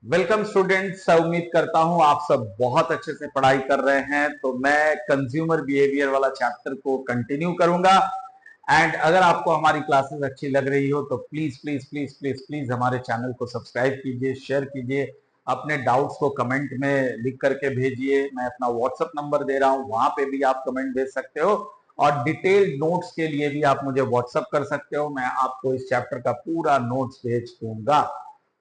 Welcome students. उम्मीद करता हूं आप सब बहुत अच्छे से पढ़ाई कर रहे हैं। तो मैं कंज्यूमर बिहेवियर वाला चैप्टर को कंटिन्यू करूंगा। एंड अगर आपको हमारी क्लासेस अच्छी लग रही हो तो please please please please please हमारे चैनल को सब्सक्राइब कीजिए, शेयर कीजिए, अपने डाउट्स को कमेंट में लिख करके भेजिए। मैं अपना व्हाट्सएप नंबर दे रहा हूं, वहां पे भी आप कमेंट भेज सकते हो और डिटेल्ड नोट्स के लिए भी आप मुझे व्हाट्सएप कर सकते हो। मैं आपको इस चैप्टर का पूरा नोट्स भेज दूंगा।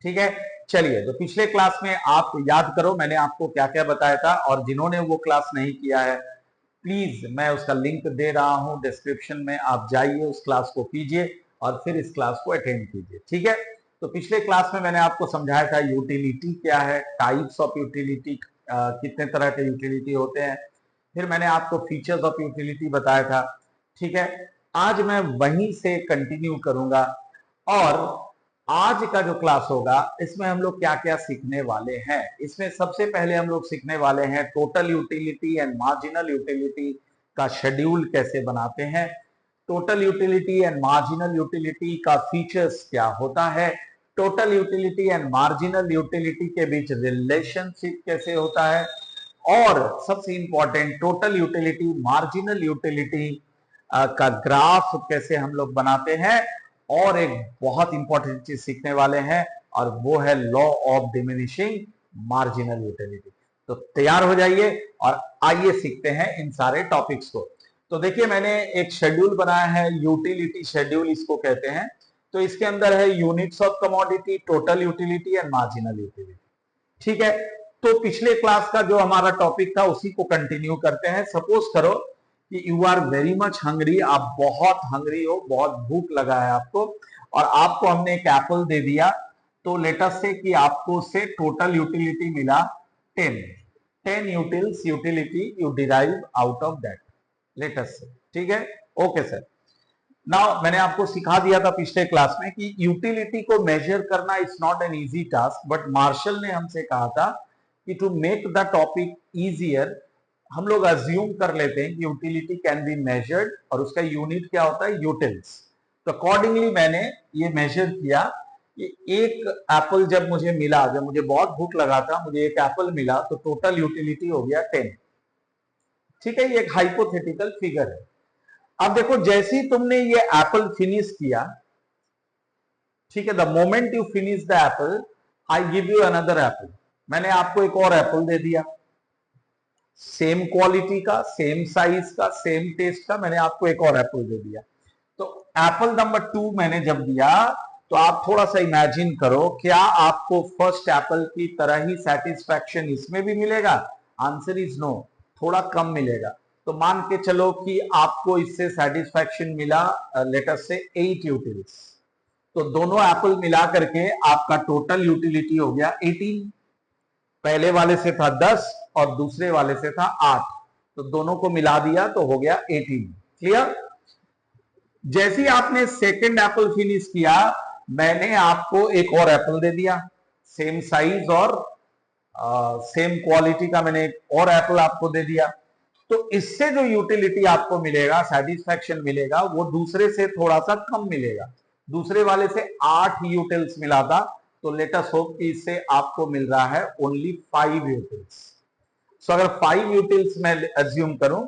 ठीक है, चलिए। तो पिछले क्लास में आप याद करो मैंने आपको क्या क्या बताया था, और जिन्होंने वो क्लास नहीं किया है प्लीज मैं उसका लिंक दे रहा हूं डिस्क्रिप्शन में, आप जाइए उस क्लास को कीजिए और फिर इस क्लास को अटेंड कीजिए। ठीक है, तो पिछले क्लास में मैंने आपको समझाया था यूटिलिटी क्या है, टाइप्स ऑफ यूटिलिटी, कितने तरह के यूटिलिटी होते हैं। फिर मैंने आपको फीचर्स ऑफ यूटिलिटी बताया था। ठीक है, आज मैं वहीं से कंटिन्यू करूंगा और आज का जो क्लास होगा इसमें हम लोग क्या क्या सीखने वाले हैं। इसमें सबसे पहले हम लोग सीखने वाले हैं total utility and marginal utility का शेड्यूल कैसे बनाते हैं, total utility and marginal utility का फीचर्स क्या होता है, total utility and marginal utility के बीच रिलेशनशिप कैसे होता है, और सबसे important total utility marginal utility का ग्राफ कैसे हम लोग बनाते हैं। और एक बहुत इंपॉर्टेंट चीज सीखने वाले हैं और वो है law of diminishing marginal utility. तो तैयार हो जाइए और आइए सीखते हैं इन सारे टॉपिक्स को। तो देखिए मैंने एक शेड्यूल बनाया है, यूटिलिटी शेड्यूल इसको कहते हैं। तो इसके अंदर है units of commodity, total utility and marginal utility. ठीक है, तो पिछले क्लास का जो हमारा टॉपिक था उसी को कंटिन्यू करते हैं। सपोज करो कि you are very much hungry, आप बहुत हंग्री हो, बहुत भूख लगा है आपको, और आपको हमने एक एप्पल दे दिया। तो लेट अस से कि आपको उससे टोटल यूटिलिटी मिला 10 10 utils utility you derive out of that, let us से। ठीक है, ओके सर। नाउ मैंने आपको सिखा दिया था पिछले क्लास में कि यूटिलिटी को मेजर करना it's not an easy task, but Marshall ने हमसे कहा था कि to make the topic easier हम लोग अज्यूम कर लेते हैं कि यूटिलिटी कैन बी मेजर्ड और उसका यूनिट क्या होता है, यूटिल्स। तो अकॉर्डिंगली मैंने ये मेजर किया कि एक एप्पल जब मुझे मिला, जब मुझे बहुत भूख लगा था, मुझे एक एप्पल मिला, तो टोटल यूटिलिटी हो गया 10। ठीक है, ये एक हाइपोथेटिकल फिगर है। अब देखो जैसे ही तुमने ये एप्पल फिनिश किया, ठीक है, the moment you finish the Apple I give you another Apple. मैंने आपको एक और एप्पल दे दिया, सेम क्वालिटी का, सेम साइज का, सेम टेस्ट का, मैंने आपको एक और एप्पल दे दिया। तो एप्पल नंबर 2 मैंने जब दिया तो आप थोड़ा सा इमेजिन करो, क्या आपको फर्स्ट एप्पल की तरह ही सेटिस्फैक्शन इसमें भी मिलेगा? आंसर इज नो, थोड़ा कम मिलेगा। तो मान के चलो कि आपको इससे सेटिस्फैक्शन मिला लेट अस से 8 यूटिल्स। तो दोनों एप्पल मिला करके आपका टोटल यूटिलिटी हो गया 18। पहले वाले से था 10 और दूसरे वाले से था 8, तो दोनों को मिला दिया तो हो गया 18। क्लियर? जैसे ही आपने सेकंड एप्पल फिनिश किया, मैंने आपको एक और एप्पल दे दिया, सेम साइज और सेम क्वालिटी का, मैंने एक और एप्पल आपको दे दिया। तो इससे जो यूटिलिटी आपको मिलेगा, सेटिस्फैक्शन मिलेगा, वो दूसरे से थोड़ा सा कम मिलेगा। दूसरे वाले से 8 यूटिल्स मिला था, तो लेट अस होप कि इससे आपको मिल रहा है ओनली 5 यूटिल्स। सो अगर 5 यूटिल्स मैं एज्यूम करूं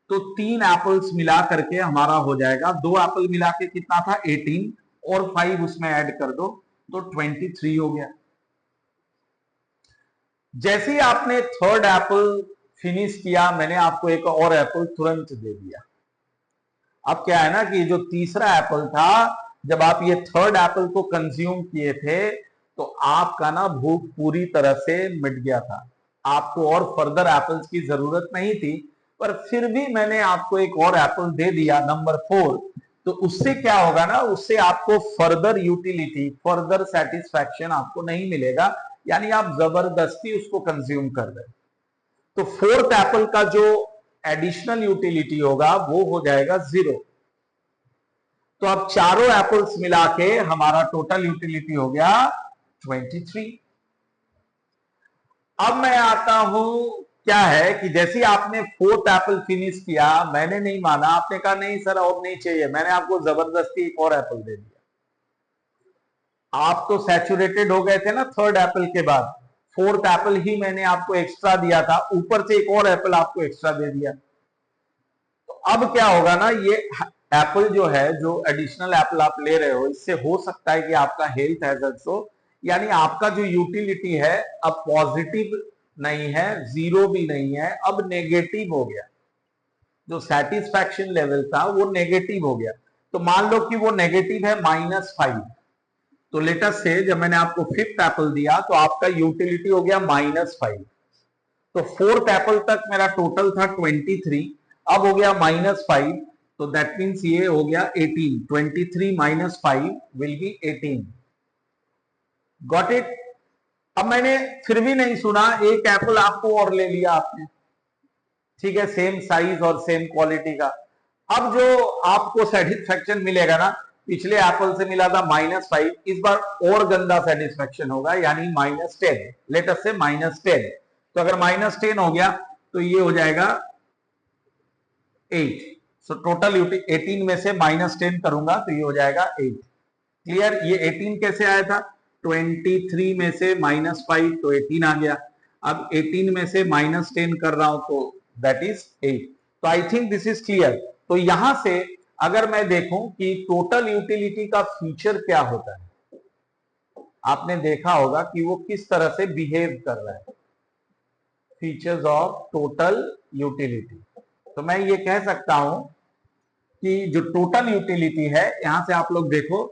तो 3 एप्पल्स मिला करके हमारा हो जाएगा, 2 एप्पल मिला के कितना था 18, और 5 उसमें ऐड कर दो तो 23 हो गया। जैसे ही आपने थर्ड एप्पल फिनिश किया, मैंने आपको एक और एप्पल तुरंत दे दिया। अब क्या है ना कि जो तीसरा एप्पल था, जब आप ये थर्ड एप्पल को कंज्यूम किए थे तो आपका ना भूख पूरी तरह से मिट गया था, आपको और फर्दर एप्पल्स की जरूरत नहीं थी। पर फिर भी मैंने आपको एक और एप्पल दे दिया नंबर 4। तो उससे क्या होगा ना, उससे आपको फर्दर यूटिलिटी, फर्दर सेटिस्फैक्शन आपको नहीं मिलेगा, यानी आप जबरदस्ती उसको कंज्यूम कर रहे। तो फोर्थ एप्पल का जो एडिशनल यूटिलिटी होगा वो हो जाएगा 0। तो अब चारों एप्पल्स मिला के हमारा टोटल यूटिलिटी हो गया 23। अब मैं आता हूं, क्या है कि जैसे आपने फोर्थ एप्पल फिनिश किया, मैंने नहीं माना, आपने कहा नहीं सर और नहीं चाहिए, मैंने आपको जबरदस्ती एक और एप्पल दे दिया। आप तो सैचुरेटेड हो गए थे ना थर्ड एप्पल के बाद, 4th एप्पल ही मैंने आपको एक्स्ट्रा दिया था, ऊपर से एक और एप्पल आपको एक्स्ट्रा दे दिया। तो अब क्या होगा ना, ये एप्पल जो है, जो एडिशनल एप्पल आप ले रहे हो, इससे हो सकता है कि आपका हेल्थ हैजर्ड्स हो, यानी आपका जो यूटिलिटी है अब पॉजिटिव नहीं है, जीरो भी नहीं है, अब नेगेटिव हो गया। जो सेटिस्फैक्शन लेवल था वो नेगेटिव हो गया। तो मान लो कि वो नेगेटिव है -5, तो लेटेस्ट से जब मैंने आपको 5th एप्पल दिया तो आपका यूटिलिटी हो गया -5। तो 4th एप्पल तक मेरा टोटल था 23, अब हो गया -5, तो दैट मीन्स ये हो गया 18। 23 - 5 विल बी 18। Got it? अब मैंने फिर भी नहीं सुना, एक एप्पल आपको और ले लिया आपने, ठीक है, सेम साइज और सेम क्वालिटी का। अब जो आपको सेटिस्फैक्शन मिलेगा ना, पिछले एप्पल से मिला था -5, इस बार और गंदा सेटिस्फैक्शन होगा, यानी -10। लेटेस्ट से -10, तो अगर -10 हो गया तो ये हो जाएगा 8। सो टोटल 18 में से -10 करूंगा तो ये हो जाएगा 8। क्लियर? ये 18 कैसे आया था? 23 में से -5 तो 18 आ गया। अब 18 में से -10 कर रहा हूं तो दैट इज 8। तो I think this is clear. तो यहां से अगर मैं देखूं कि टोटल यूटिलिटी का फीचर क्या होता है, आपने देखा होगा कि वो किस तरह से बिहेव कर रहा है। फीचर्स ऑफ टोटल यूटिलिटी, तो मैं ये कह सकता हूं कि जो टोटल यूटिलिटी है, यहां से आप लोग देखो,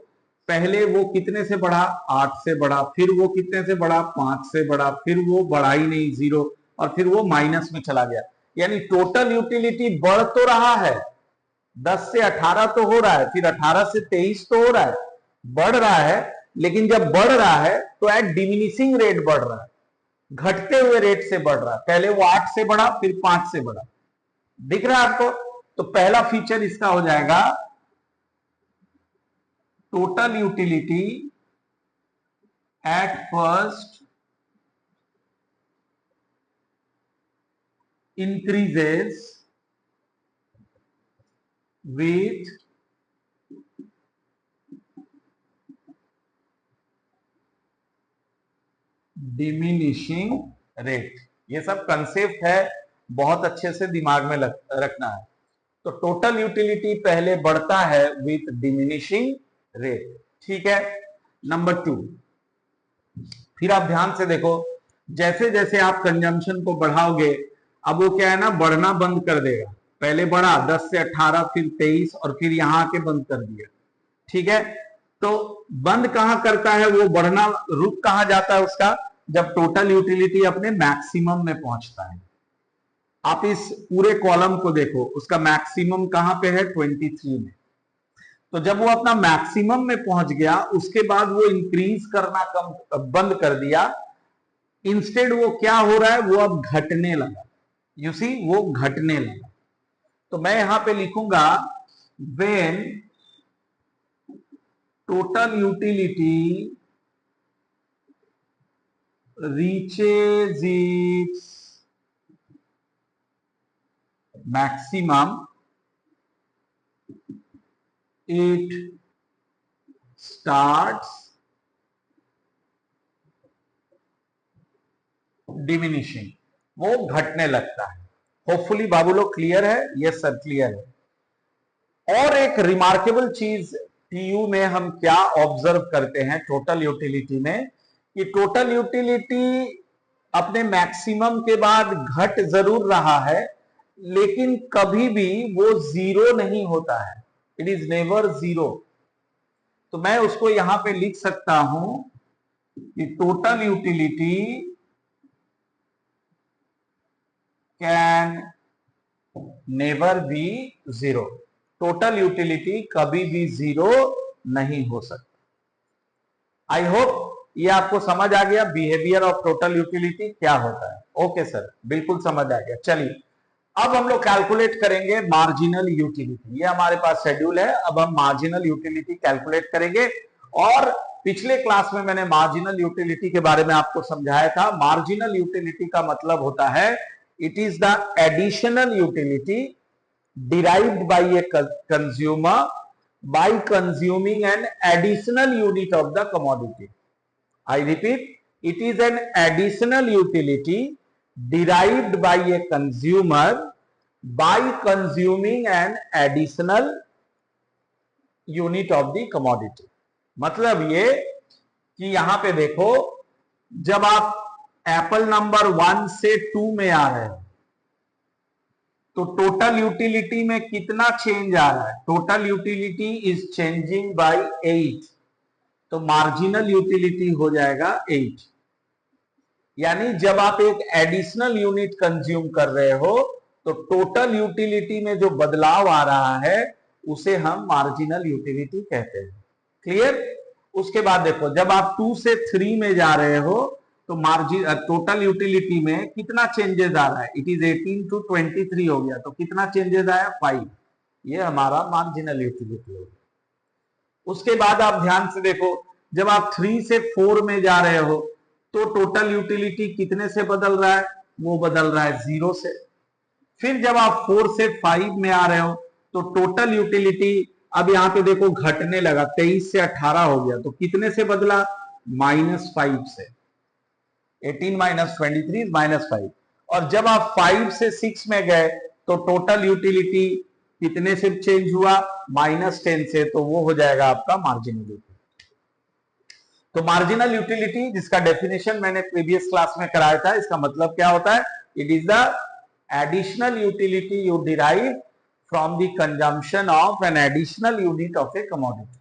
पहले वो कितने से बढ़ा? 8 से बढ़ा, फिर वो कितने से बढ़ा? 5 से बढ़ा, फिर वो बढ़ा ही नहीं, 0, और फिर वो माइनस में चला गया। यानी टोटल यूटिलिटी बढ़ तो रहा है, 10 से 18 तो हो रहा है, फिर 18 से 23 तो हो रहा है, बढ़ रहा है, लेकिन जब बढ़ रहा है तो एट डिमिनिशिंग रेट बढ़ रहा है, घटते हुए रेट से बढ़ रहा है। पहले वो 8 से बढ़ा, फिर 5 से बढ़ा। दिख रहा है आपको? तो पहला फीचर इसका हो जाएगा total utility at first increases with diminishing rate। ये सब कंसेप्ट है, बहुत अच्छे से दिमाग में रखना है। तो टोटल यूटिलिटी पहले बढ़ता है विथ डिमिनिशिंग रेट, ठीक है। नंबर 2, फिर आप ध्यान से देखो, जैसे जैसे आप कंजम्पशन को बढ़ाओगे, अब वो क्या है ना, बढ़ना बंद कर देगा। पहले बढ़ा 10 से 18, फिर 23, और फिर यहां आके बंद कर दिया, ठीक है। तो बंद कहां करता है वो, बढ़ना रुक कहां जाता है उसका? जब टोटल यूटिलिटी अपने मैक्सिमम में पहुंचता है। आप इस पूरे कॉलम को देखो, उसका मैक्सिमम कहां पे है? 23 में। तो जब वो अपना मैक्सिमम में पहुंच गया, उसके बाद वो इंक्रीज करना बंद कर दिया। इंस्टेड वो क्या हो रहा है, वो अब घटने लगा। यू सी, वो घटने लगा। तो मैं यहां पे लिखूंगा when total utility reaches its maximum, it starts diminishing, वो घटने लगता है। होपफुली बाबू लोग क्लियर है? यस सर, क्लियर है। और एक रिमार्केबल चीज टीयू में हम क्या ऑब्जर्व करते हैं टोटल यूटिलिटी में, कि टोटल यूटिलिटी अपने मैक्सिमम के बाद घट जरूर रहा है, लेकिन कभी भी वो जीरो नहीं होता है। It is never zero. तो मैं उसको यहां पे लिख सकता हूं कि total utility can never be zero. Total utility कभी भी जीरो नहीं हो सकता। आई होप ये आपको समझ आ गया बिहेवियर ऑफ टोटल यूटिलिटी क्या होता है। ओके सर, बिल्कुल समझ आ गया। चलिए, अब हम लोग कैलकुलेट करेंगे मार्जिनल यूटिलिटी। ये हमारे पास शेड्यूल है, अब हम मार्जिनल यूटिलिटी कैलकुलेट करेंगे। और पिछले क्लास में मैंने मार्जिनल यूटिलिटी के बारे में आपको समझाया था। मार्जिनल यूटिलिटी का मतलब होता है, it is the additional utility derived by a consumer by consuming an additional unit of the commodity। I repeat, It is an additional utility derived by a consumer by consuming an additional unit of the commodity. मतलब ये कि यहां पे देखो, जब आप Apple number 1 से 2 में आ रहे हो तो टोटल यूटिलिटी में कितना चेंज आ रहा है? Total utility is changing by 8, तो मार्जिनल यूटिलिटी हो जाएगा 8। यानी जब आप एक एडिशनल यूनिट कंज्यूम कर रहे हो तो टोटल यूटिलिटी में जो बदलाव आ रहा है उसे हम मार्जिनल यूटिलिटी कहते हैं। क्लियर? उसके बाद देखो, जब आप 2 से 3 में जा रहे हो तो मार्जिन टोटल यूटिलिटी में कितना चेंजेस आ रहा है? इट इज 18 to 23 हो गया, तो कितना चेंजेस आया? 5। ये हमारा मार्जिनल यूटिलिटी हो गया। उसके बाद आप ध्यान से देखो, जब आप 3 से 4 में जा रहे हो तो टोटल यूटिलिटी कितने से बदल रहा है? वो बदल रहा है 0 से। फिर जब आप 4 से 5 में आ रहे हो तो टोटल यूटिलिटी अब यहां पे देखो घटने लगा, 23 से 18 हो गया, तो कितने से बदला? -5 से। 18 - 23 -5। और जब आप 5 से 6 में गए तो टोटल यूटिलिटी कितने से चेंज हुआ? -10 से, तो वो हो जाएगा आपका मार्जिनल यूटिलिटी। तो मार्जिनल यूटिलिटी, जिसका डेफिनेशन मैंने प्रीवियस क्लास में कराया था, इसका मतलब क्या होता है? It is the additional utility you derive from the consumption of an additional unit of A commodity.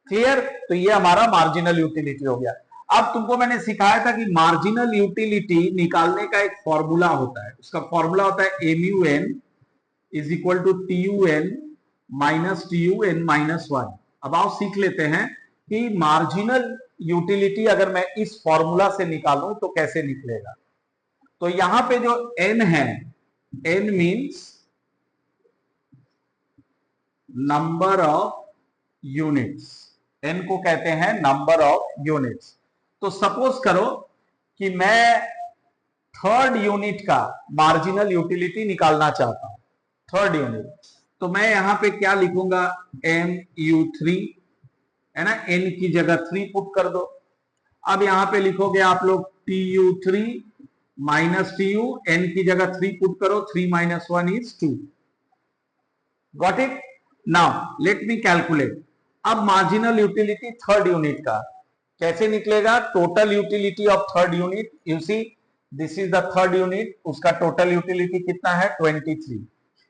Clear? तो ये हमारा मार्जिनल यूटिलिटी हो गया। अब तुमको मैंने सिखाया था कि मार्जिनल यूटिलिटी निकालने का एक फॉर्मूला होता है। उसका फॉर्मूला होता है MUN is equal to TUN minus TUN minus 1। अब आओ सीख लेते हैं कि मार्जिनल यूटिलिटी अगर मैं इस फॉर्मूला से निकालूं तो कैसे निकलेगा। तो यहां पे जो N है, N means number of units. N को कहते हैं नंबर ऑफ यूनिट्स। तो सपोज करो कि मैं थर्ड यूनिट का मार्जिनल यूटिलिटी निकालना चाहता हूं, थर्ड यूनिट, तो मैं यहां पे क्या लिखूंगा? MU3 है ना, N की जगह 3 पुट कर दो। अब यहां पे लिखोगे आप लोग TU3 माइनस TU, N की जगह 3 पुट करो, 3 - 1 is 2। Got it? Now let me calculate. अब मार्जिनल यूटिलिटी थर्ड यूनिट का कैसे निकलेगा? Total utility of third unit, you see this is the third unit, उसका टोटल यूटिलिटी कितना है? 23।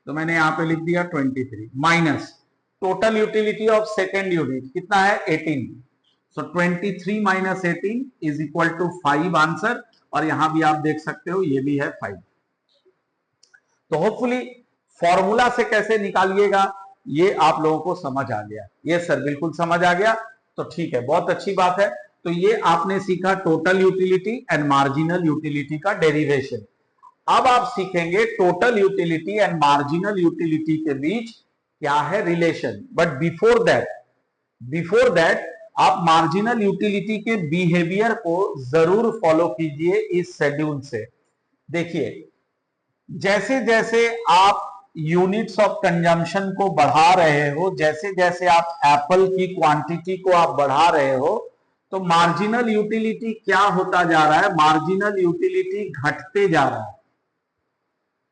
तो मैंने यहां पे लिख दिया 23 minus total utility of second unit कितना है? 18। सो 23 - 18 इज इक्वल टू 5 आंसर। और यहां भी आप देख सकते हो ये भी है 5। तो होपफुली फॉर्मूला से कैसे निकालिएगा ये आप लोगों को समझ आ गया। ये सर बिल्कुल समझ आ गया, तो ठीक है, बहुत अच्छी बात है। तो ये आपने सीखा total utility and marginal utility का डेरिवेशन। अब आप सीखेंगे total utility and marginal utility के बीच क्या है रिलेशन। बट बिफोर दैट आप मार्जिनल यूटिलिटी के बिहेवियर को जरूर फॉलो कीजिए इस शेड्यूल से। देखिए, जैसे जैसे आप यूनिट्स ऑफ कंजम्पशन को बढ़ा रहे हो, जैसे जैसे आप एप्पल की क्वांटिटी को आप बढ़ा रहे हो, तो मार्जिनल यूटिलिटी क्या होता जा रहा है? मार्जिनल यूटिलिटी घटते जा रहा है।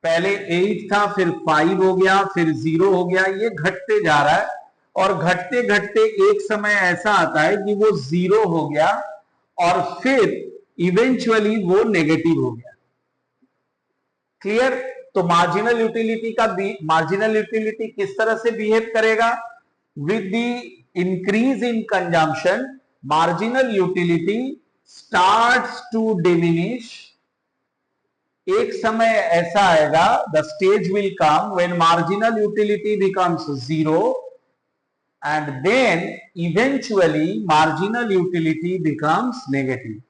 पहले 8 था, फिर 5 हो गया, फिर 0 हो गया, ये घटते जा रहा है। और घटते घटते एक समय ऐसा आता है कि वो 0 हो गया और फिर इवेंचुअली वो नेगेटिव हो गया। क्लियर? तो मार्जिनल यूटिलिटी किस तरह से बिहेव करेगा? With the increase in consumption marginal utility starts to diminish. एक समय ऐसा आएगा, the stage will come when marginal utility becomes 0 and then eventually marginal utility becomes negative.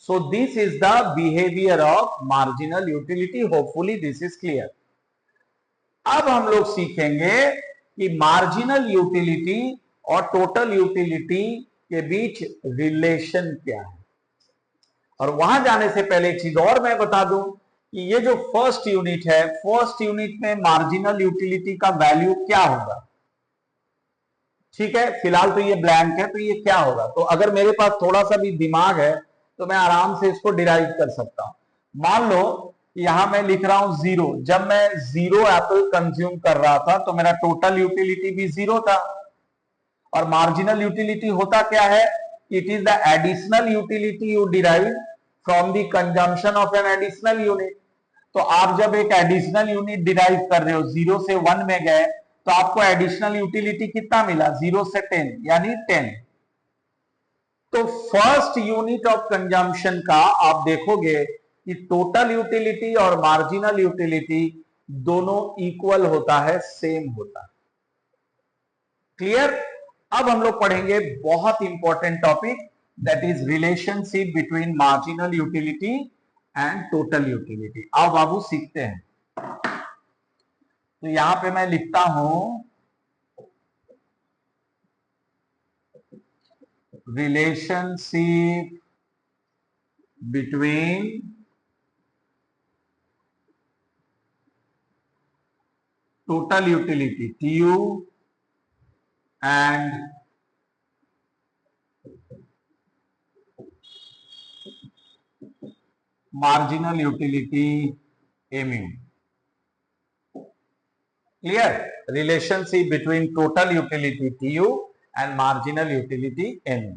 So this is the behavior of marginal utility. Hopefully this is clear. अब हम लोग सीखेंगे कि marginal utility और टोटल यूटिलिटी के बीच relation क्या है। और वहां जाने से पहले एक चीज और मैं बता दूं कि ये जो फर्स्ट यूनिट है, फर्स्ट यूनिट में मार्जिनल यूटिलिटी का वैल्यू क्या होगा? ठीक है, फिलहाल तो ये ब्लैंक है, तो ये क्या होगा? तो अगर मेरे पास थोड़ा सा भी दिमाग है तो मैं आराम से इसको डिराइव कर सकता हूं। मान लो यहां मैं लिख रहा हूं जीरो। जब मैं जीरो एप्पल कंज्यूम कर रहा था तो मेरा टोटल यूटिलिटी भी जीरो था। और मार्जिनल यूटिलिटी होता क्या है? It is the additional utility you derive from the consumption of an additional unit. तो आप जब एक एडिशनल यूनिट डिराइव कर रहे हो, जीरो से वन में गए, तो आपको एडिशनल यूटिलिटी कितना मिला? जीरो से 10, यानी 10। तो फर्स्ट यूनिट ऑफ कंजम्पशन का आप देखोगे कि टोटल यूटिलिटी और मार्जिनल यूटिलिटी दोनों इक्वल होता है, सेम होता है। क्लियर? अब हम लोग पढ़ेंगे बहुत important topic, that is relationship between marginal utility and total utility. आओ बाबू सीखते हैं। तो यहां पे मैं लिखता हूं relationship between total utility TU and marginal utility MU। Clear? Relationship between total utility TU and marginal utility MU।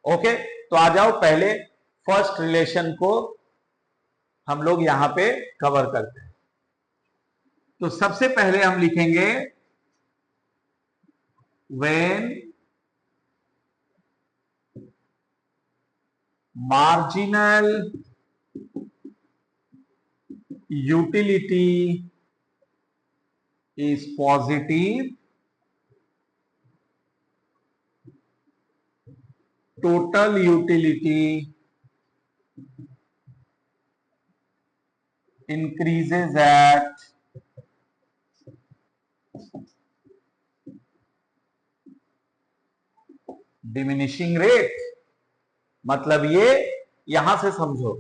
Okay, तो आ जाओ पहले फर्स्ट रिलेशन को हम लोग यहां पे कवर करते हैं। तो सबसे पहले हम लिखेंगे when marginal utility is positive, total utility increases at diminishing rate। मतलब ये यहां से समझो,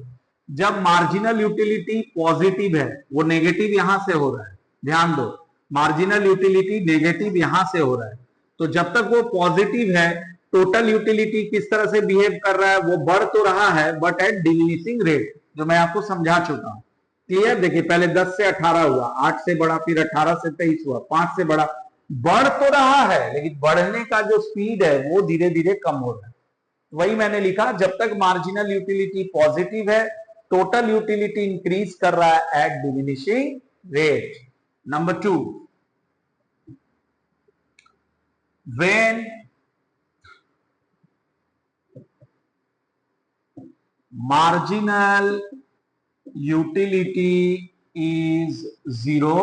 जब मार्जिनल यूटिलिटी पॉजिटिव है, वो नेगेटिव यहां से हो रहा है, ध्यान दो, मार्जिनल यूटिलिटी नेगेटिव यहां से हो रहा है, तो जब तक वो पॉजिटिव है टोटल यूटिलिटी किस तरह से बिहेव कर रहा है? वो बढ़ तो रहा है बट एट डिमिनिशिंग रेट, जो मैं आपको समझा चुका हूं। क्लियर? देखिए, पहले 10 से 18 हुआ, 8 से बढ़ा, फिर 18 से 23 हुआ, 5 से बढ़ा, बढ़ तो रहा है लेकिन बढ़ने का जो स्पीड है वो धीरे धीरे कम हो रहा है। वही मैंने लिखा, जब तक मार्जिनल यूटिलिटी पॉजिटिव है टोटल यूटिलिटी इंक्रीज कर रहा है at diminishing rate. Number 2, when marginal utility is zero,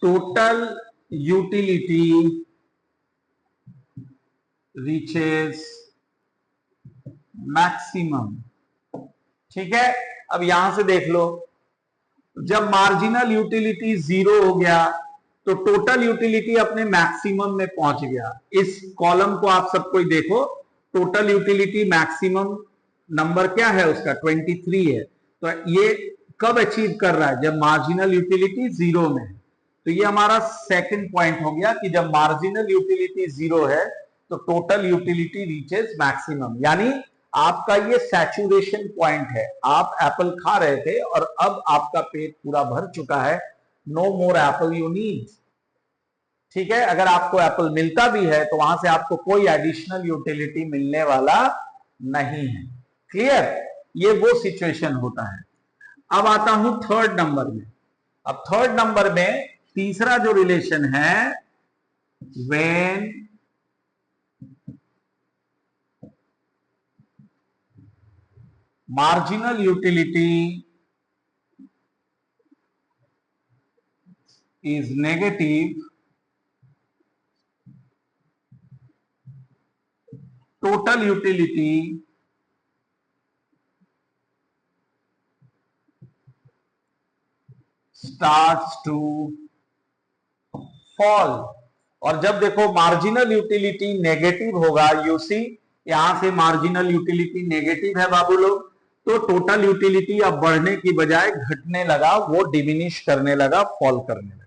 total utility reaches maximum। ठीक है, अब यहां से देख लो, जब मार्जिनल यूटिलिटी जीरो हो गया तो टोटल यूटिलिटी अपने मैक्सिमम में पहुंच गया। इस कॉलम को आप सबको देखो, टोटल यूटिलिटी मैक्सिमम नंबर क्या है उसका? 23 है। तो ये कब अचीव कर रहा है? जब मार्जिनल यूटिलिटी जीरो में है। तो ये हमारा सेकंड पॉइंट हो गया कि जब मार्जिनल यूटिलिटी जीरो है तो टोटल यूटिलिटी रीचेस मैक्सिमम, यानी आपका ये सैचुरेशन पॉइंट है। आप एप्पल खा रहे थे और अब आपका पेट पूरा भर चुका है, no more apple you need. ठीक है, अगर आपको एप्पल मिलता भी है तो वहां से आपको कोई एडिशनल यूटिलिटी मिलने वाला नहीं है। क्लियर? ये वो सिचुएशन होता है। अब आता हूं थर्ड नंबर में। अब थर्ड नंबर में तीसरा जो रिलेशन है, when marginal utility is negative, total utility starts to fall। और जब देखो मार्जिनल यूटिलिटी नेगेटिव होगा, यूसी यहां से मार्जिनल यूटिलिटी नेगेटिव है बाबू लोग, तो टोटल यूटिलिटी अब बढ़ने की बजाय घटने लगा, वो डिमिनिश करने लगा, फॉल करने लगा।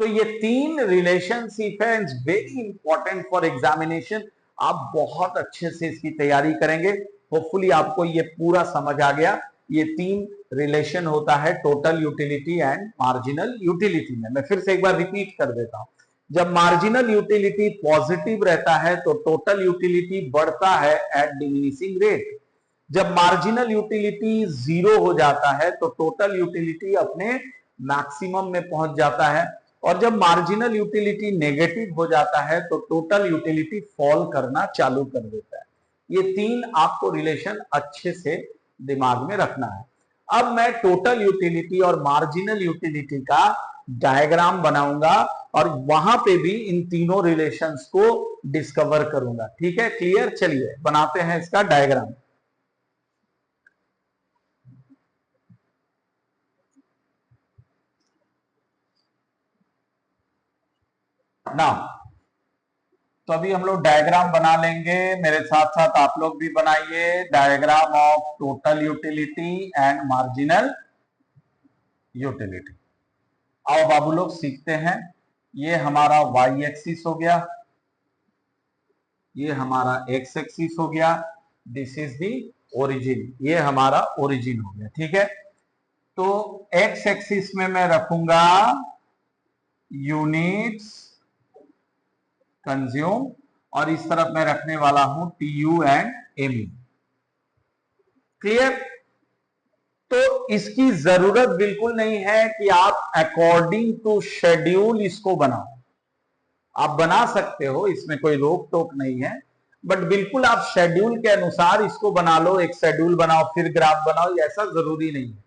तो ये तीन रिलेशनशिप है, it's very important for examination. आप बहुत अच्छे से इसकी तैयारी करेंगे, होपफुली आपको ये पूरा समझ आ गया। ये तीन रिलेशन होता है total utility and marginal utility में। मैं फिर से एक बार रिपीट कर देता हूं। जब मार्जिनल यूटिलिटी पॉजिटिव रहता है तो टोटल यूटिलिटी बढ़ता है एट डिमिनिशिंग रेट। जब मार्जिनल यूटिलिटी जीरो हो जाता है तो टोटल यूटिलिटी अपने मैक्सिमम में पहुंच जाता है, और जब मार्जिनल यूटिलिटी नेगेटिव हो जाता है तो टोटल यूटिलिटी फॉल करना चालू कर देता है। ये तीन आपको रिलेशन अच्छे से दिमाग में रखना है। अब मैं टोटल यूटिलिटी और मार्जिनल यूटिलिटी का डायग्राम बनाऊंगा और वहां पे भी इन तीनों रिलेशंस को डिस्कवर करूंगा। ठीक है, क्लियर? चलिए बनाते हैं इसका डायग्राम। नाउ तो अभी हम लोग डायग्राम बना लेंगे, मेरे साथ साथ आप लोग भी बनाइए diagram of total utility and marginal utility. आओ बाबू लोग सीखते हैं। ये हमारा y एक्सिस हो गया, ये हमारा x एक्सिस हो गया, दिस इज दी ओरिजिन, ये हमारा ओरिजिन हो गया। ठीक है, तो x एक्सिस में मैं रखूंगा यूनिट्स कंज्यूम और इस तरफ मैं रखने वाला हूं TU एंड MU। क्लियर? तो इसकी जरूरत बिल्कुल नहीं है कि आप अकॉर्डिंग टू शेड्यूल इसको बनाओ। आप बना सकते हो, इसमें कोई रोक टोक नहीं है, बट बिल्कुल आप शेड्यूल के अनुसार इसको बना लो। एक शेड्यूल बनाओ फिर ग्राफ बनाओ, ऐसा जरूरी नहीं है।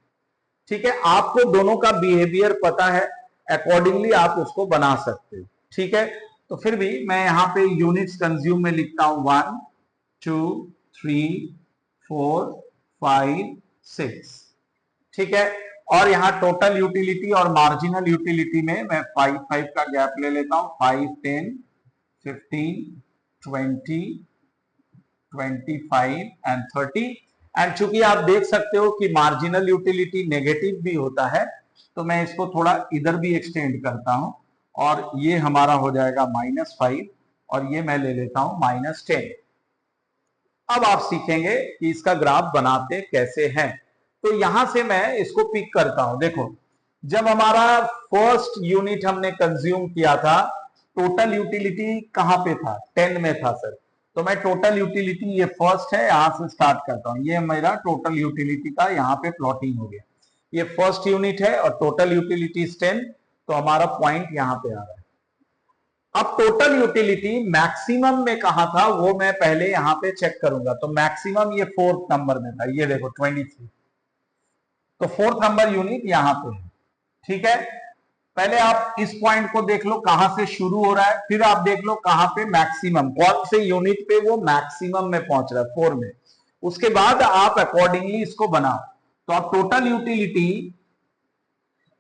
ठीक है, आपको दोनों का बिहेवियर पता है, अकॉर्डिंगली आप उसको बना सकते हो। ठीक है, तो फिर भी मैं यहां पे यूनिट्स कंज्यूम में लिखता हूं 1 2 3 4 5 6। ठीक है, और यहां टोटल यूटिलिटी और मार्जिनल यूटिलिटी में मैं 5 5 का गैप ले लेता हूं। 5 10 15 20 25 एंड 30। एंड चूंकि आप देख सकते हो कि मार्जिनल यूटिलिटी नेगेटिव भी होता है, तो मैं इसको थोड़ा इधर भी एक्सटेंड करता हूं और ये हमारा हो जाएगा -5 और ये मैं ले लेता हूं -10। अब आप सीखेंगे कि इसका ग्राफ बनाते कैसे हैं। तो यहां से मैं इसको पिक करता हूं। देखो, जब हमारा फर्स्ट यूनिट हमने कंज्यूम किया था, टोटल यूटिलिटी कहां पे था? 10 में था सर। तो मैं टोटल यूटिलिटी, ये फर्स्ट है, यहां से स्टार्ट करता हूं। ये मेरा टोटल यूटिलिटी का यहां पे प्लॉटिंग हो गया। ये फर्स्ट यूनिट है और टोटल यूटिलिटी 10, तो हमारा पॉइंट यहां पे आ रहा है। अब टोटल यूटिलिटी मैक्सिमम में कहा था वो मैं पहले यहां पे चेक करूंगा। तो मैक्सिमम ये 4th नंबर में था, ये देखो 23। तो 4th नंबर यूनिट यहां पे है। ठीक है, पहले आप इस पॉइंट को देख लो कहां से शुरू हो रहा है, फिर आप देख लो कहां पे मैक्सिमम, कौन से यूनिट पे वो मैक्सिमम में पहुंच रहा है, 4 में। उसके बाद आप अकॉर्डिंगली इसको बनाओ। तो आप टोटल यूटिलिटी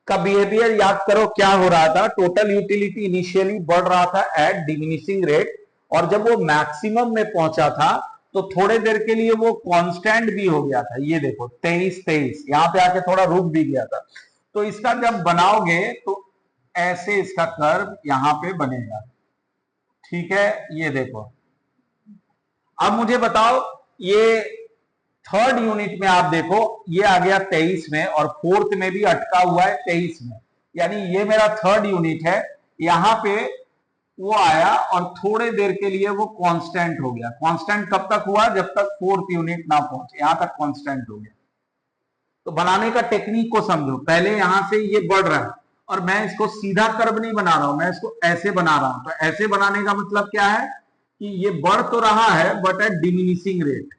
का बिहेवियर याद करो, क्या हो रहा था? टोटल यूटिलिटी इनिशियली बढ़ रहा था एट डिमिनिशिंग रेट, और जब वो मैक्सिमम में पहुंचा था तो थोड़े देर के लिए वो कांस्टेंट भी हो गया था। ये देखो 23 यहां पे आके थोड़ा रुक भी गया था। तो इसका जब बनाओगे तो ऐसे इसका कर्व यहां पे बनेगा। ठीक है, ये देखो। अब मुझे बताओ, ये थर्ड यूनिट में आप देखो, ये आ गया 23 में और 4th में भी अटका हुआ है 23 में, यानी ये मेरा थर्ड यूनिट है। यहां पे वो आया और थोड़े देर के लिए वो कांस्टेंट हो गया। कांस्टेंट कब तक हुआ? जब तक 4th यूनिट ना पहुंचे, यहां तक कांस्टेंट हो गया। तो बनाने का टेक्निक को समझो। पहले यहां से ये बढ़ रहा है और मैं इसको सीधा कर्व नहीं बना रहा हूं, मैं इसको ऐसे बना रहा हूं। तो ऐसे बनाने का मतलब क्या है कि ये बढ़ तो रहा है बट एट डिमिनिशिंग रेट।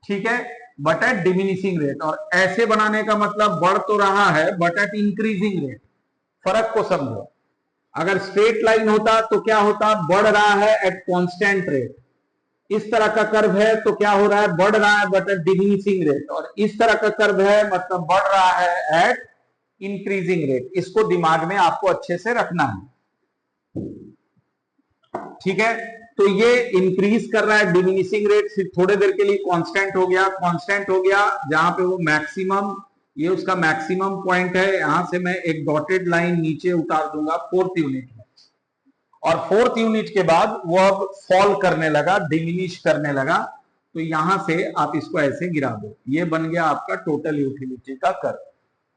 ठीक है, बट एट डिमिनिशिंग रेट। और ऐसे बनाने का मतलब बढ़ तो रहा है बट एट इंक्रीजिंग रेट। फर्क को समझो। अगर स्ट्रेट लाइन होता तो क्या होता? बढ़ रहा है एट कांस्टेंट रेट। इस तरह का कर्व है तो क्या हो रहा है? बढ़ रहा है बट एट डिमिनिशिंग रेट। और इस तरह का कर्व है मतलब बढ़ रहा है एट इंक्रीजिंग रेट। इसको दिमाग में आपको अच्छे से रखना है। ठीक है, तो ये इंक्रीज कर रहा है डिमिनिशिंग रेट, फिर थोड़े देर के लिए कांस्टेंट हो गया। कांस्टेंट हो गया जहां पे वो मैक्सिमम ये उसका मैक्सिमम पॉइंट है। यहां से मैं एक डॉटेड लाइन नीचे उतार दूंगा 4th यूनिट में, और 4th यूनिट के बाद वो अब फॉल करने लगा, डिमिनिश करने लगा। तो यहां से आप इसको ऐसे गिरा दो, ये बन गया आपका टोटल यूटिलिटी का कर्व।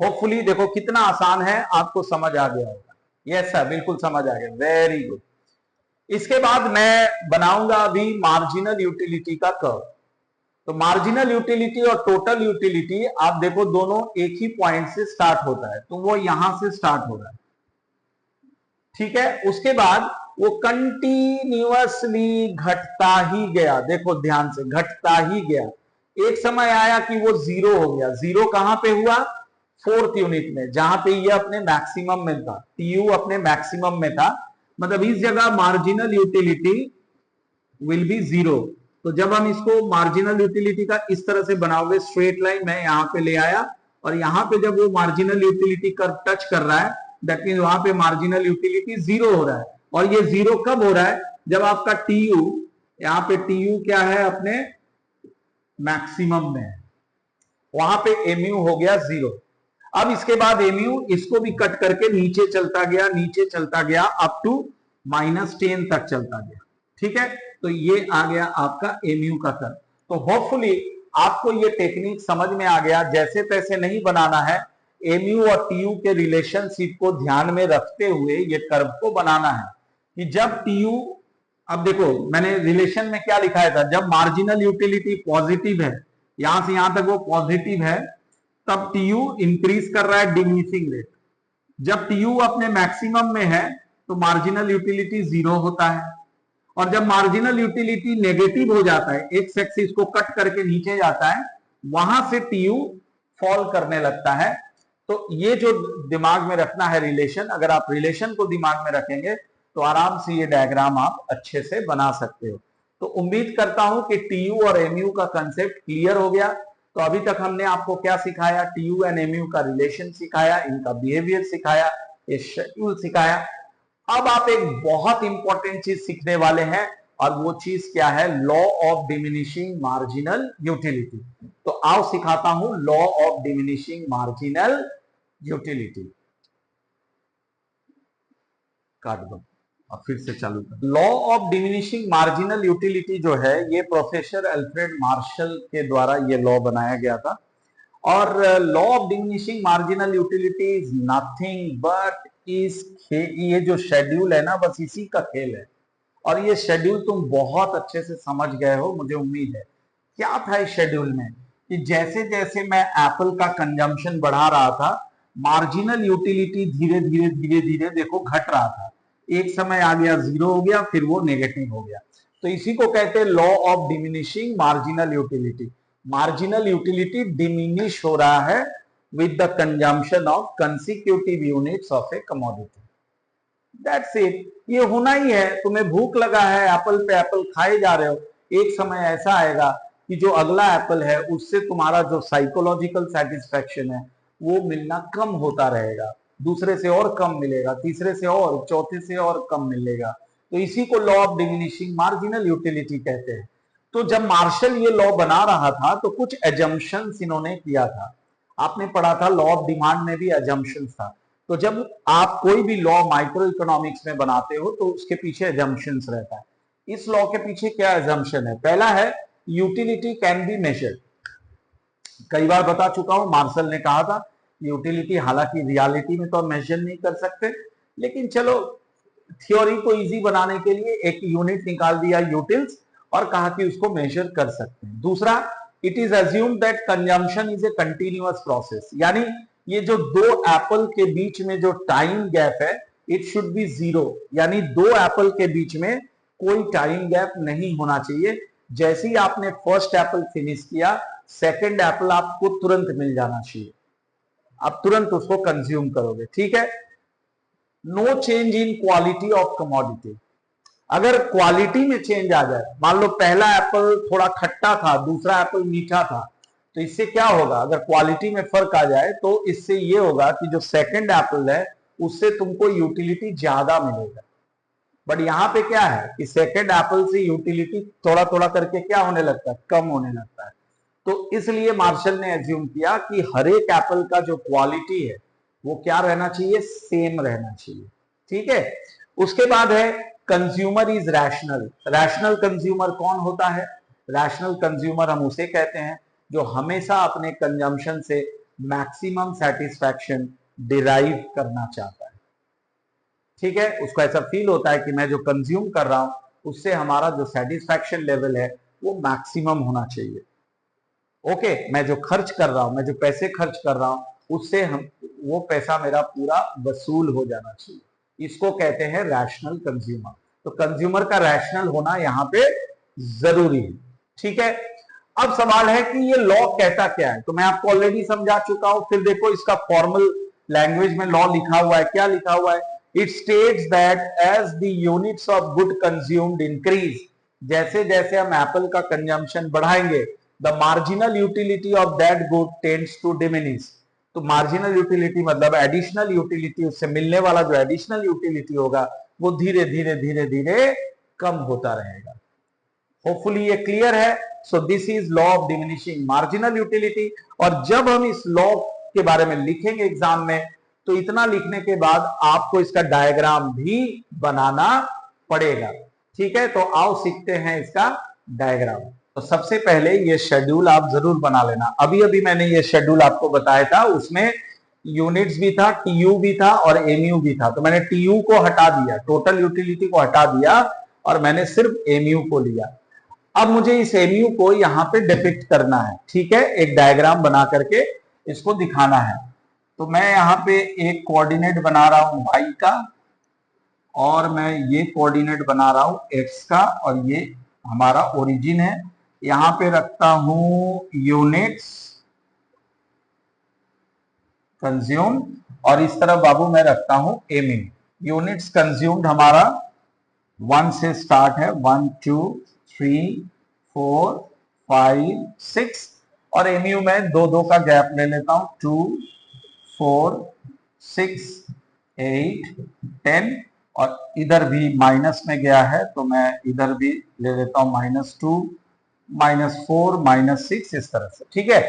होपफुली देखो कितना आसान है, आपको समझ आ गया होगा। यस सर, बिल्कुल समझ आ गया, वेरी गुड। इसके बाद मैं बनाऊंगा अभी मार्जिनल यूटिलिटी का कर्व। तो मार्जिनल यूटिलिटी और टोटल यूटिलिटी आप देखो दोनों एक ही पॉइंट से स्टार्ट होता है, तो वो यहां से स्टार्ट हो रहा है, ठीक है। उसके बाद वो कंटिन्यूअसली घटता ही गया, देखो ध्यान से, घटता ही गया। एक समय आया कि वो जीरो हो गया। जीरो कहां पे हुआ? 4th यूनिट में, जहां पे ये अपने मैक्सिमम में था, टीयू अपने मैक्सिमम में था। मतलब इस जगह marginal utility will be zero. तो जब हम इसको मार्जिनल यूटिलिटी का इस तरह से बनाओगे, स्ट्रेट लाइन मैं यहां पे ले आया, और यहां पे जब वो मार्जिनल यूटिलिटी कर्व टच कर रहा है, दैट मीन वहां पे मार्जिनल यूटिलिटी जीरो हो रहा है। और ये जीरो कब हो रहा है? जब आपका टीयू, यहां पे टीयू क्या है, अपने मैक्सिमम में है, वहां पे एमयू हो गया जीरो। अब इसके बाद एमयू इसको भी कट करके नीचे चलता गया, नीचे चलता गया, अप टू -10 तक चलता गया, ठीक है। तो ये आ गया आपका एमयू का कर्व। तो होपफुली आपको ये टेक्निक समझ में आ गया। जैसे तैसे नहीं बनाना है, एमयू और टीयू के रिलेशनशिप को ध्यान में रखते हुए ये कर्व को बनाना है कि जब टीयू, अब देखो मैंने रिलेशन में क्या लिखाया था, जब मार्जिनल यूटिलिटी पॉजिटिव है, यहां से यहां तक वो पॉजिटिव है, तब टीयू इंक्रीज कर रहा है डिमिनिशिंग रेट। जब टीयू अपने मैक्सिमम में है तो मार्जिनल यूटिलिटी जीरो होता है, और जब मार्जिनल यूटिलिटी नेगेटिव हो जाता है, एक्स एक्सिस को कट करके नीचे जाता है, वहां से टीयू फॉल करने लगता है। तो ये जो दिमाग में रखना है रिलेशन, अगर आप रिलेशन को दिमाग में रखेंगे तो आराम से ये डायग्राम आप अच्छे से बना सकते हो। तो उम्मीद करता हूं कि टीयू और एमयू का कंसेप्ट क्लियर हो गया। तो अभी तक हमने आपको क्या सिखाया? टीयू एंड एमयू का रिलेशन सिखाया, इनका बिहेवियर सिखाया, ये शेड्यूल सिखाया। अब आप एक बहुत इंपॉर्टेंट चीज सीखने वाले हैं, और वो चीज क्या है? Law of diminishing marginal utility. तो आओ सिखाता हूं law of diminishing marginal utility. काट दो और फिर से चालू कर। Law of diminishing marginal utility जो है, ये प्रोफेसर अल्फ्रेड मार्शल के द्वारा ये लॉ बनाया गया था। और law of diminishing marginal utility is nothing but ये जो शेड्यूल है ना, बस इसी का खेल है। और ये शेड्यूल तुम बहुत अच्छे से समझ गए हो, मुझे उम्मीद है। क्या था इस शेड्यूल में कि जैसे जैसे मैं एप्पल का कंजम्पशन बढ़ा रहा था, मार्जिनल यूटिलिटी धीरे धीरे धीरे धीरे देखो घट रहा था। एक समय आ गया जीरो हो गया, फिर वो नेगेटिव हो गया। तो इसी को कहते हैं law of diminishing marginal utility. Marginal utility diminish हो रहा है with the consumption of consecutive units of a commodity. That's it. ये होना ही है। तुम्हें भूख लगा है, एप्पल पे एप्पल खाए जा रहे हो, एक समय ऐसा आएगा कि जो अगला एप्पल है उससे तुम्हारा जो साइकोलॉजिकल सेटिस्फैक्शन है वो मिलना कम होता रहेगा, दूसरे से और कम मिलेगा, तीसरे से और, चौथे से और कम मिलेगा। तो इसी को law of diminishing marginal utility कहते हैं। तो जब मार्शल ये लॉ बना रहा था तो कुछ एजम्पशंस इन्होंने किया था। आपने पढ़ा था लॉ ऑफ डिमांड में भी एजम्पशंस था। तो जब आप कोई भी लॉ माइक्रो इकोनॉमिक्स में बनाते हो तो उसके पीछे एजम्पशंस रहता है। इस लॉ के पीछे क्या एजम्पशन है? पहला है यूटिलिटी कैन बी मेजर्ड। कई बार बता चुका हूं, मार्शल ने कहा था यूटिलिटी, हालांकि रियलिटी में तो हम मेजर नहीं कर सकते, लेकिन चलो थ्योरी को इजी बनाने के लिए एक यूनिट निकाल दिया यूटिल्स, और कहा कि उसको मेजर कर सकते हैं। दूसरा, it is assumed that consumption is a continuous process, यानी ये जो दो एप्पल के बीच में जो टाइम गैप है, इट शुड बी जीरो, यानी दो एप्पल के बीच में कोई टाइम गैप नहीं होना चाहिए। जैसे ही आपने फर्स्ट एप्पल फिनिश किया, सेकंड एप्पल आपको तुरंत मिल जाना चाहिए, आप तुरंत उसको कंज्यूम करोगे, ठीक है। No change in quality of commodity. अगर क्वालिटी में चेंज आ जाए, मान लो पहला एप्पल थोड़ा खट्टा था, दूसरा एप्पल मीठा था, तो इससे क्या होगा? अगर क्वालिटी में फर्क आ जाए तो इससे ये होगा कि जो सेकंड एप्पल है उससे तुमको यूटिलिटी ज्यादा मिलेगा। बट यहां पे क्या है कि सेकंड एप्पल से यूटिलिटी थोड़ा थोड़ा करके क्या होने लगता है? कम होने लगता है। तो इसलिए मार्शल ने एज्यूम किया कि हर एक एप्पल का जो क्वालिटी है वो क्या रहना चाहिए, सेम रहना चाहिए। ठीक है, उसके बाद है consumer is rational. Rational consumer कौन होता है? रैशनल कंज्यूमर हम उसे कहते हैं जो हमेशा अपने कंजम्पशन से मैक्सिमम सेटिस्फैक्शन डिराइव करना चाहता है। ठीक है, उसको ऐसा फील होता है कि मैं जो कंज्यूम कर रहा हूं उससे हमारा जो सेटिस्फैक्शन लेवल है वो मैक्सिमम होना चाहिए। ओके, मैं जो खर्च कर रहा हूं, मैं जो पैसे खर्च कर रहा हूं उससे हम वो पैसा मेरा पूरा वसूल हो जाना चाहिए। इसको कहते हैं रैशनल कंज्यूमर। तो कंज्यूमर का रैशनल होना यहाँ पे जरूरी है। ठीक है, अब सवाल है कि ये लॉ कहता क्या है। तो मैं आपको ऑलरेडी समझा चुका हूं, फिर देखो इसका फॉर्मल लैंग्वेज में लॉ लिखा हुआ है। क्या लिखा हुआ है? It states that as the units of good consumed increase, जैसे जैसे हम एप्पल का कंजम्पशन बढ़ाएंगे, the marginal utility of that good tends to diminish. तो मार्जिनल यूटिलिटी मतलब एडिशनल यूटिलिटी, उससे मिलने वाला जो एडिशनल यूटिलिटी होगा वो धीरे धीरे धीरे धीरे कम होता रहेगा। होपफुली ये क्लियर है। So this is law of diminishing marginal utility. और जब हम इस लॉ के बारे में लिखेंगे एग्जाम में, तो इतना लिखने के बाद आपको इसका डायग्राम भी बनाना पड़ेगा। ठीक है, तो आओ सीखते हैं इसका डायग्राम। तो सबसे पहले ये शेड्यूल आप जरूर बना लेना। अभी अभी मैंने ये शेड्यूल आपको बताया था, उसमें यूनिट्स भी था, टीयू भी था और एमयू भी था। तो मैंने टीयू को हटा दिया, टोटल यूटिलिटी को हटा दिया और मैंने सिर्फ एमयू को लिया। अब मुझे इस एमयू को यहाँ पे डिपिक्ट करना है। ठीक है, एक डायग्राम बना करके इसको दिखाना है। तो मैं यहाँ पे एक कोऑर्डिनेट बना रहा हूं y का, और मैं ये कोऑर्डिनेट बना रहा हूं x का, और ये हमारा ओरिजिन है। यहाँ पे रखता हूं यूनिट्स कंज्यूम, और इस तरफ बाबू मैं रखता हूं एमयू। यूनिट्स कंज्यूम्ड हमारा 1 से स्टार्ट है, 1 2 3 4 5 6, और एमयू में दो दो का गैप ले लेता हूं, 2 4 6 8 10, और इधर भी माइनस में गया है तो मैं इधर भी ले लेता हूं -2 -4 -6, इस तरह से। ठीक है,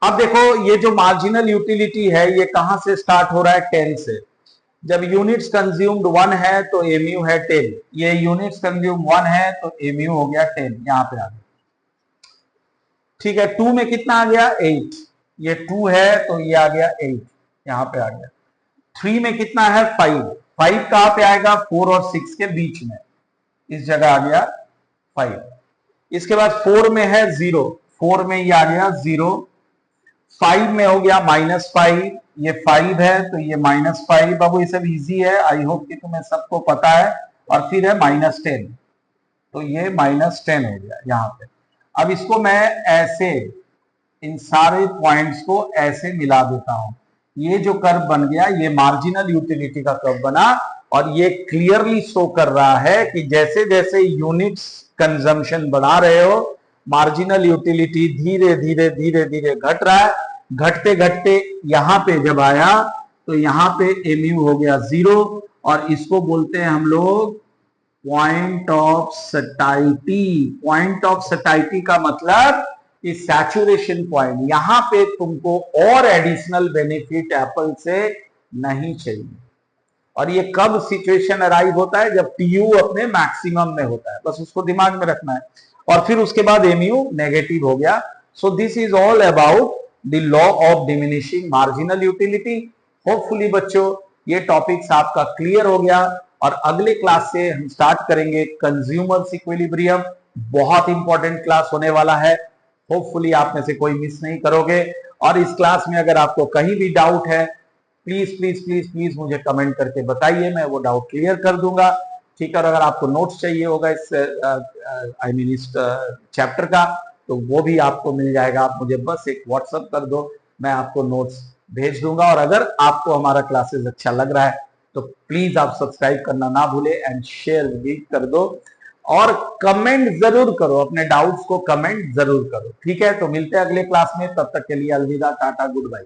अब देखो ये जो मार्जिनल यूटिलिटी है ये कहां से स्टार्ट हो रहा है? 10 से। जब यूनिट्स कंज्यूम्ड 1 है तो एमयू है 10, ये यूनिट्स कंज्यूम 1 है तो एमयू हो गया 10, यहां पे आ गया। ठीक है, 2 में कितना आ गया? 8, ये 2 है तो ये आ गया 8, यहां पे आ गया। 3 में कितना है? 5, 5 कहां पे आएगा? 4 और 6 के बीच में, इस जगह आ गया 5। इसके बाद 4 में है 0, 4 में ये आ गया 0। 5 में हो गया -5, ये 5 है तो ये -5। बाबू ये सब इजी है, आई होप कि तुम्हें सबको पता है। और फिर है -10, तो ये -10 हो गया यहाँ पे। अब इसको मैं ऐसे इन सारे पॉइंट्स को ऐसे मिला देता हूं। ये जो कर्व बन गया ये मार्जिनल यूटिलिटी का कर्व बना, और ये क्लियरली शो कर रहा है कि जैसे जैसे यूनिट्स कंजम्पशन बढ़ा रहे हो, मार्जिनल यूटिलिटी धीरे धीरे धीरे धीरे घट रहा है। घटते घटते यहां पे जब आया तो यहां पे एमयू हो गया 0, और इसको बोलते हैं हम लोग point of satiety. Point of satiety का मतलब कि सैचुरेशन पॉइंट। यहां पे तुमको और एडिशनल बेनिफिट एप्पल से नहीं चाहिए। और ये कब सिचुएशन अराइव होता है? जब टीयू अपने मैक्सिमम में होता है, बस उसको दिमाग में रखना है। और फिर उसके बाद एमयू नेगेटिव हो गया। So this is all about the law of diminishing marginal utility. Hopefully बच्चों ये टॉपिक्स आपका क्लियर हो गया, और अगले क्लास से हम स्टार्ट करेंगे कंज्यूमर्स इक्विलिब्रियम। बहुत इंपॉर्टेंट क्लास होने वाला है, होपफुली आप में से कोई मिस नहीं करोगे। और इस क्लास में अगर आपको कहीं भी डाउट है, प्लीज प्लीज प्लीज प्लीज मुझे कमेंट करके बताइए, मैं वो डाउट क्लियर कर दूंगा। ठीक है, और अगर आपको नोट्स चाहिए होगा इस इस चैप्टर का, तो वो भी आपको मिल जाएगा। आप मुझे बस एक व्हाट्सएप कर दो, मैं आपको नोट्स भेज दूंगा। और अगर आपको हमारा क्लासेस अच्छा लग रहा है तो प्लीज आप सब्सक्राइब करना ना भूले, एंड शेयर भी कर दो, और कमेंट जरूर करो, अपने डाउट्स को कमेंट जरूर करो। ठीक है, तो मिलते हैं अगले क्लास में, तब तक के लिए अलविदा, टाटा, गुड बाय।